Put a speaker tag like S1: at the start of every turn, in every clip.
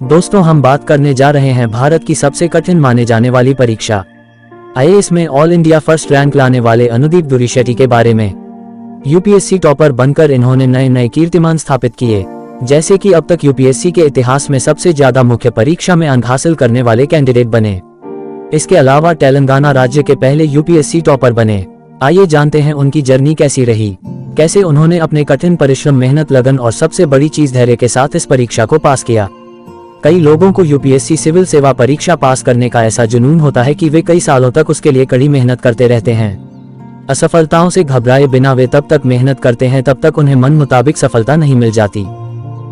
S1: दोस्तों, हम बात करने जा रहे हैं भारत की सबसे कठिन माने जाने वाली परीक्षा आईएएस में ऑल इंडिया फर्स्ट रैंक लाने वाले अनुदीप दुरिशेट्टी के बारे में। यूपीएससी टॉपर बनकर इन्होंने नए नए कीर्तिमान स्थापित किए, जैसे कि अब तक यूपीएससी के इतिहास में सबसे ज्यादा मुख्य परीक्षा में अंक हासिल करने वाले कैंडिडेट बने। इसके अलावा तेलंगाना राज्य के पहले यूपीएससी टॉपर बने। आइए जानते हैं उनकी जर्नी कैसी रही, कैसे उन्होंने अपने कठिन परिश्रम, मेहनत, लगन और सबसे बड़ी चीज धैर्य के साथ इस परीक्षा को पास किया। कई लोगों को यूपीएससी सिविल सेवा परीक्षा पास करने का ऐसा जुनून होता है कि वे कई सालों तक उसके लिए कड़ी मेहनत करते रहते हैं। असफलताओं से घबराए बिना वे तब तक मेहनत करते हैं तब तक उन्हें मन मुताबिक सफलता नहीं मिल जाती।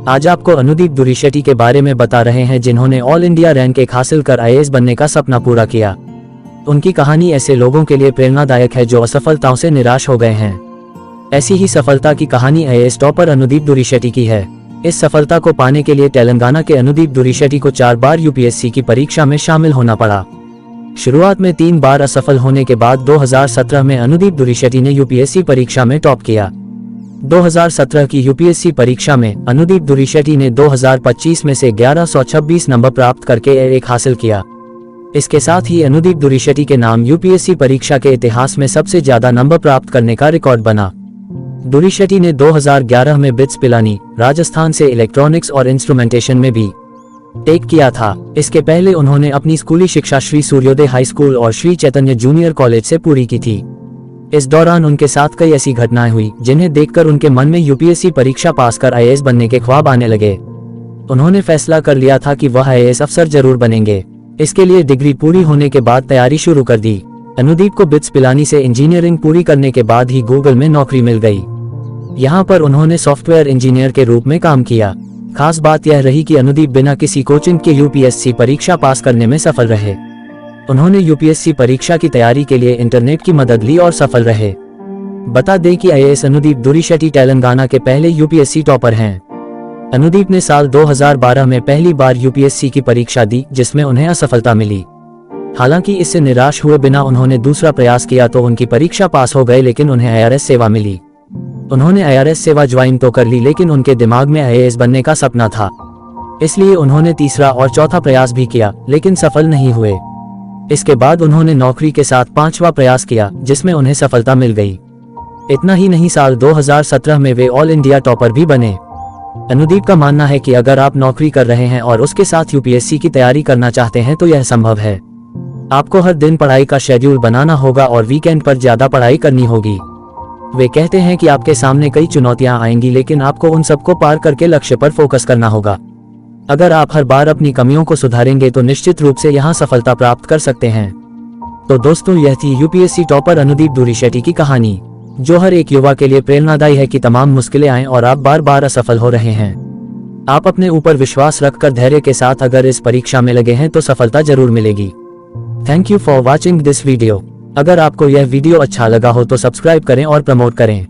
S1: आज आपको अनुदीप दुरिशेट्टी के बारे में बता रहे हैं, जिन्होंने ऑल इंडिया रैंक 1 हासिल कर आईएएस बनने का सपना पूरा किया। उनकी कहानी ऐसे लोगों के लिए प्रेरणादायक है जो असफलताओं से निराश हो गए हैं। ऐसी ही सफलता की कहानी आईएएस टॉपर अनुदीप दुरिशेट्टी की है। इस सफलता को पाने के लिए तेलंगाना के अनुदीप दुरिशेट्टी को 4 बार यूपीएससी की परीक्षा में शामिल होना पड़ा। शुरुआत में 3 बार असफल होने के बाद 2017 में अनुदीप दुरिशेट्टी ने यूपीएससी परीक्षा में टॉप किया। 2017 की यूपीएससी परीक्षा में अनुदीप दुरिशेट्टी ने 2025 में से 1126 नंबर प्राप्त करके A1 हासिल किया। इसके साथ ही अनुदीप दुरिशेट्टी के नाम यूपीएससी परीक्षा के इतिहास में सबसे ज्यादा नंबर प्राप्त करने का रिकॉर्ड बना। दुरिशेट्टी ने 2011 में बिट्स पिलानी, राजस्थान से इलेक्ट्रॉनिक्स और इंस्ट्रूमेंटेशन में भी टेक किया था। इसके पहले उन्होंने अपनी स्कूली शिक्षा श्री सूर्योदय हाई स्कूल और श्री चैतन्य जूनियर कॉलेज से पूरी की थी। इस दौरान उनके साथ कई ऐसी घटनाएं हुई जिन्हें देखकर उनके मन में यूपीएससी परीक्षा पास कर आईएएस बनने के ख्वाब आने लगे। उन्होंने फैसला कर लिया था कि वह आईएएस अफसर जरूर बनेंगे। इसके लिए डिग्री पूरी होने के बाद तैयारी शुरू कर दी। अनुदीप को बिट्स पिलानी से इंजीनियरिंग पूरी करने के बाद ही गूगल में नौकरी मिल गई। यहाँ पर उन्होंने सॉफ्टवेयर इंजीनियर के रूप में काम किया। खास बात यह रही कि अनुदीप बिना किसी कोचिंग के यूपीएससी परीक्षा पास करने में सफल रहे। उन्होंने यूपीएससी परीक्षा की तैयारी के लिए इंटरनेट की मदद ली और सफल रहे। बता दें कि आईएएस अनुदीप दुरिशेट्टी तेलंगाना के पहले यूपीएससी टॉपर हैं। अनुदीप ने साल 2012 में पहली बार यूपीएससी की परीक्षा दी, जिसमें उन्हें असफलता मिली। हालांकि इससे निराश हुए बिना उन्होंने दूसरा प्रयास किया तो उनकी परीक्षा पास हो गए, लेकिन उन्हें आईआरएस सेवा मिली। उन्होंने आईआरएस सेवा ज्वाइन तो कर ली, लेकिन उनके दिमाग में आईएएस बनने का सपना था। इसलिए उन्होंने तीसरा और चौथा प्रयास भी किया, लेकिन सफल नहीं हुए। इसके बाद उन्होंने नौकरी के साथ 5वां प्रयास किया, जिसमें उन्हें सफलता मिल गई। इतना ही नहीं, साल 2017 में वे ऑल इंडिया टॉपर भी बने। अनुदीप का मानना है कि अगर आप नौकरी कर रहे हैं और उसके साथ यूपीएससी की तैयारी करना चाहते हैं तो यह संभव है। आपको हर दिन पढ़ाई का शेड्यूल बनाना होगा और वीकेंड पर ज्यादा पढ़ाई करनी होगी। वे कहते हैं कि आपके सामने कई चुनौतियां आएंगी, लेकिन आपको उन सबको पार करके लक्ष्य पर फोकस करना होगा। अगर आप हर बार अपनी कमियों को सुधारेंगे तो निश्चित रूप से यहां सफलता प्राप्त कर सकते हैं। तो दोस्तों, यह थी यूपीएससी टॉपर अनुदीप दुरिशेट्टी की कहानी, जो हर एक युवा के लिए प्रेरणादायी है कि तमाम मुश्किलें आएं और आप बार बार असफल हो रहे हैं। आप अपने ऊपर विश्वास रखकर धैर्य के साथ अगर इस परीक्षा में लगे हैं तो सफलता जरूर मिलेगी। Thank you for watching this video. अगर आपको यह वीडियो अच्छा लगा हो तो सब्सक्राइब करें और प्रमोट करें।